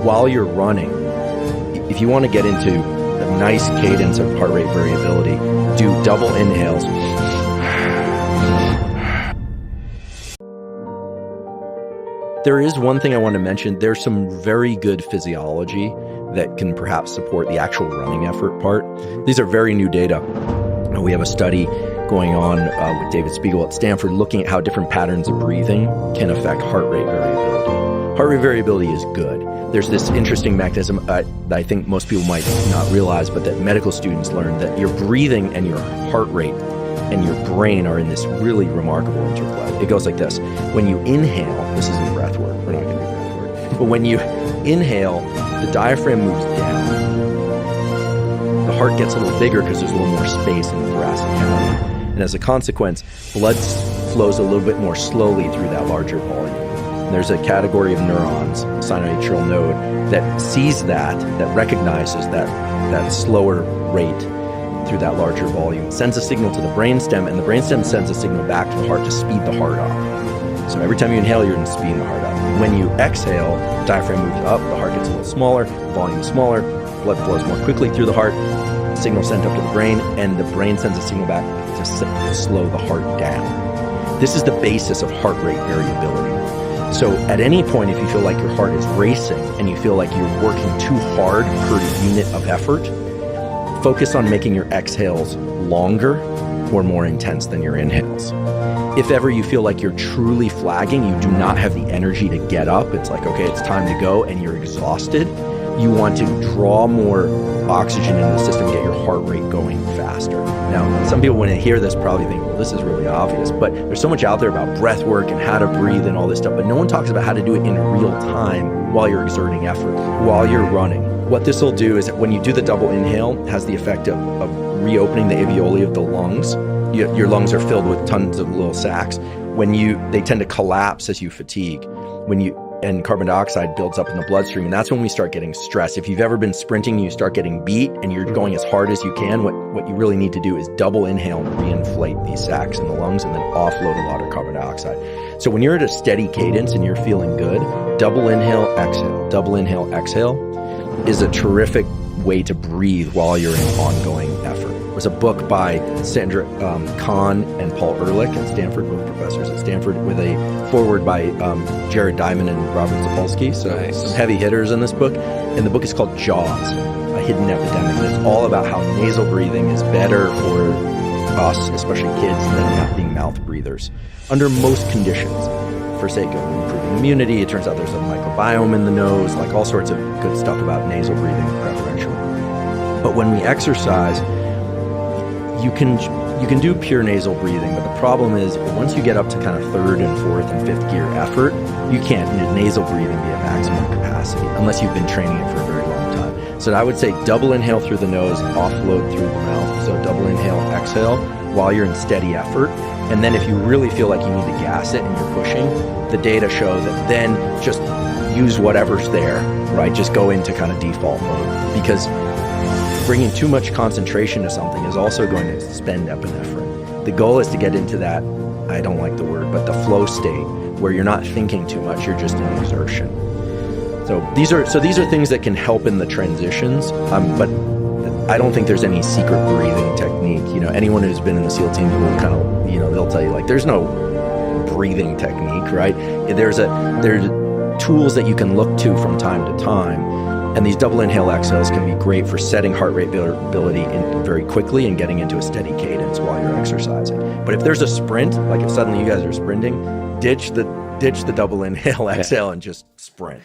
while you're running, if you want to get into a nice cadence of heart rate variability, do double inhales. There is one thing I want to mention. There's some very good physiology that can perhaps support the actual running effort part. These are very new data. We have a study going on with David Spiegel at Stanford looking at how different patterns of breathing can affect heart rate variability. Heart rate variability is good. There's this interesting mechanism that I think most people might not realize, but that medical students learn, that your breathing and your heart rate and your brain are in this really remarkable interplay. It goes like this. When you inhale, this isn't breath work, we're not going to do breath work, but when you inhale, the diaphragm moves down. The heart gets a little bigger because there's a little more space in the thoracic cavity. And as a consequence, blood flows a little bit more slowly through that larger volume. And there's a category of neurons, sinoatrial node, that sees that recognizes that slower rate through that larger volume, sends a signal to the brainstem, and the brainstem sends a signal back to the heart to speed the heart up. So every time you inhale, you're speeding the heart up. When you exhale, the diaphragm moves up, the heart gets a little smaller, the volume is smaller, blood flows more quickly through the heart, signal sent up to the brain, and the brain sends a signal back to slow the heart down. This is the basis of heart rate variability. So at any point, if you feel like your heart is racing and you feel like you're working too hard per unit of effort, focus on making your exhales longer or more intense than your inhales. If ever you feel like you're truly flagging, you do not have the energy to get up, it's like, okay, it's time to go, and you're exhausted, you want to draw more oxygen into the system, get your heart rate going faster. Now, some people, when they hear this, probably think, well, this is really obvious, but there's so much out there about breath work and how to breathe and all this stuff, but no one talks about how to do it in real time while you're exerting effort, while you're running. What this will do is that when you do the double inhale, it has the effect of reopening the alveoli of the lungs. Your lungs are filled with tons of little sacs. They tend to collapse as you fatigue. And carbon dioxide builds up in the bloodstream, and that's when we start getting stressed. If you've ever been sprinting, you start getting beat, and you're going as hard as you can. What you really need to do is double inhale and reinflate these sacs in the lungs, and then offload a lot of carbon dioxide. So when you're at a steady cadence and you're feeling good, double inhale, exhale is a terrific way to breathe while you're in ongoing effort. There's a book by Sandra Kahn and Paul Ehrlich at Stanford, both professors at Stanford, with a foreword by Jared Diamond and Robert Sapolsky. So nice. Some heavy hitters in this book. And the book is called Jaws, A Hidden Epidemic. And it's all about how nasal breathing is better for us, especially kids, than not being mouth breathers under most conditions. For sake of improving immunity, it turns out there's a microbiome in the nose, like all sorts of good stuff about nasal breathing preferentially. But when we exercise, you can do pure nasal breathing, but the problem is once you get up to kind of third and fourth and fifth gear effort, you can't nasal breathing be at maximum capacity unless you've been training it for a very long time. So I would say double inhale through the nose, offload through the mouth. So double inhale, exhale while you're in steady effort. And then if you really feel like you need to gas it and you're pushing, the data show that then just use whatever's there, right? Just go into kind of default mode, because bringing too much concentration to something is also going to spend epinephrine. The goal is to get into that, I don't like the word, but the flow state where you're not thinking too much, you're just in exertion. So these are things that can help in the transitions, but I don't think there's any secret breathing technique. Anyone who's been in the SEAL team will kind of, they'll tell you, like, there's no breathing technique, right? There's tools that you can look to from time to time. And these double inhale exhales can be great for setting heart rate variability in very quickly and getting into a steady cadence while you're exercising. But if there's a sprint, like if suddenly you guys are sprinting, ditch the double inhale exhale and just sprint.